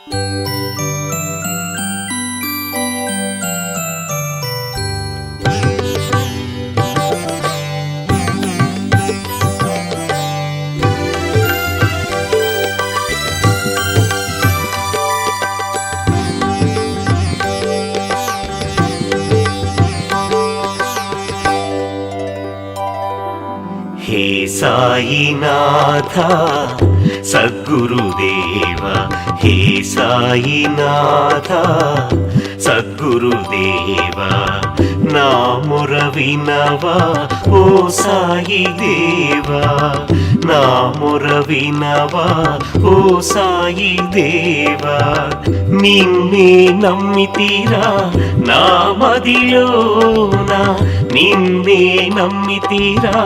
हे साईनाथ सद्गुरुदेव, हे साईनाथ सद्गुरुदेव, ना मोर विनवा ओ साई देवा, ना मोर विनवा ओ साई देवा। निन्ने नम्मितीरा ना मदिलोन, निन्ने नम्मितीरा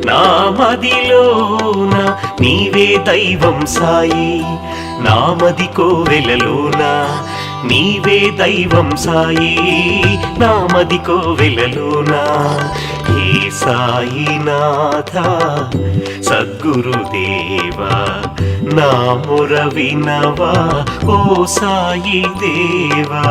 ना मदिलोन, నీవే దైవం సాయి నామది కోవెలలోన, నీవే దైవం సాయి నామది కోవెలలోన। హే సాయినాథ సద్గురుదేవా, నా మొర వినవా ఓ సాయి దేవా।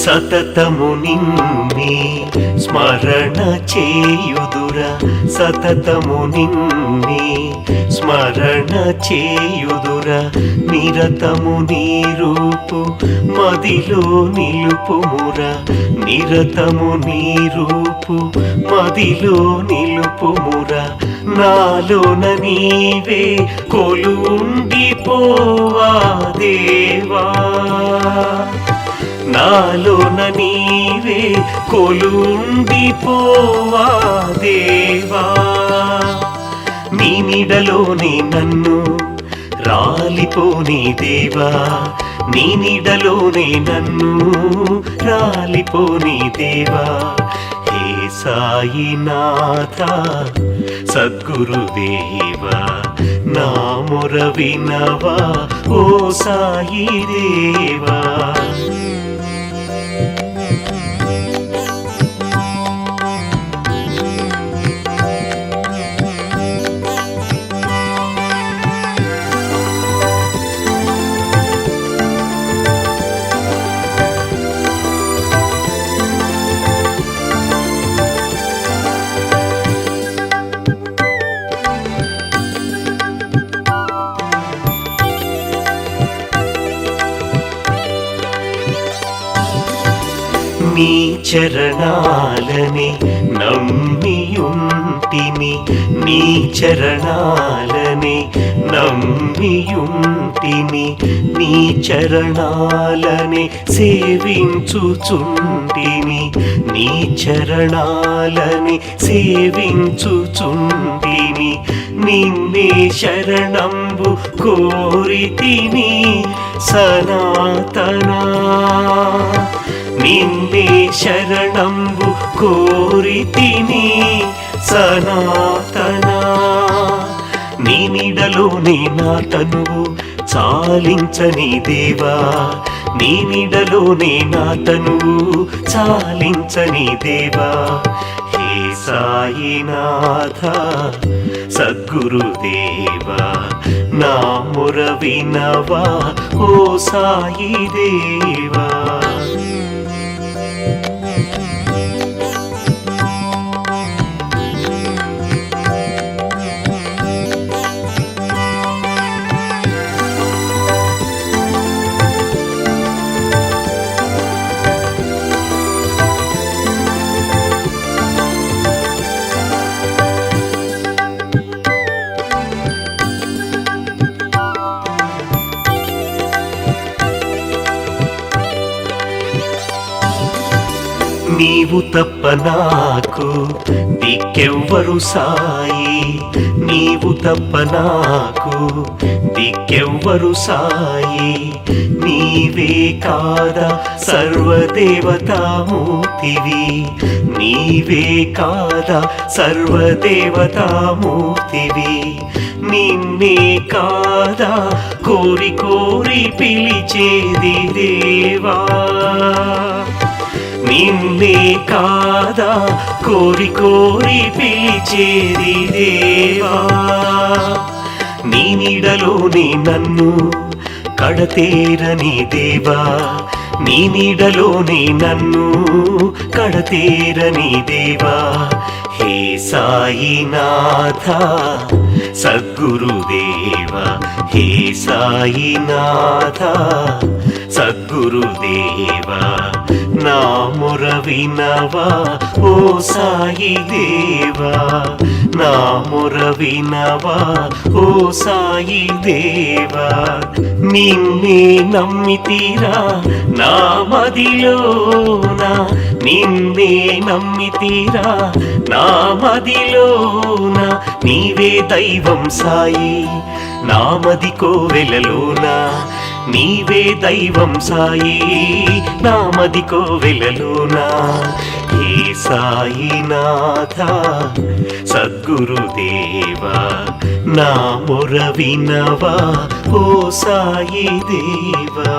సతతము నిన్నే స్మరణ చేయుదురా, సతతము నిన్నే స్మరణ చేయుదురా, నిరతము నీ రూపు మదిలో నిలుపుమురా, నిరతము నీ రూపు మదిలో నిలుపుమురా। నాలోన నీవే కొలుండిపోవా దేవా, నాలోన నీవే కొలుండిపోవా దేవా। నీ నీడలోనే నన్ను రాలిపోని దేవా, నీ నీడలోనే నన్ను రాలిపోని దేవా। హే సాయినాథ సద్గురుదేవా, నా మొర వినవా ఓ సాయి దేవా। నీ చరణాలనే నమ్మియుంటిని, నీ చరణాలనే నమ్మియుంటిని, నీ చరణాలనే సేవించుచుంటిని, నీ చరణాలనే సేవించుచుంటిని। నిన్నే శరణంబు కోరితిని సనాతనా, నిన్నే శరణంబు కోరితిని సనాతనా। నీ నీడలోనే నా తనువు చాలించని దేవా, నీ నీడలోనే నా తనువు చాలించని దేవా। హే సాయినాథ సద్గురుదేవా, నా మొర వినవా ఓ సాయి దేవా। నీవు తప్ప నాకు దిక్కెవ్వరు సాయి, నీవు తప్ప నాకు దిక్కెవ్వరు సాయి నీవే కాదా సర్వదేవతామూర్తివి నీవే కాదా సర్వదేవతామూర్తివి నిన్నే కాదా కోరి కోరి పిలిచేది దేవా నిన్నే కాదా కోరి కోరి పిలిచేది దేవా నీ నీడలోనే నన్ను కడతేరని దేవా నీ నీడలోనే నన్ను కడతేరని దేవా హే సాయినాథ సద్గురుదేవా హే సాయినాథ సద్గురుదేవా నా మొర వినవా ఓ సాయి దేవా నా మొర వినవా ఓ సాయి దేవా నిన్నే నమ్మితిరా నా మదిలోన నిన్నే నమ్మితిరా నా మదిలోన నీవే దైవం సాయి నా మది కోవెలలోన నీవే దైవం సాయి నా మది కోవెలలోన హే సాయినాథ సద్గురుదేవా నా మొర వినవా ఓ సాయి దేవా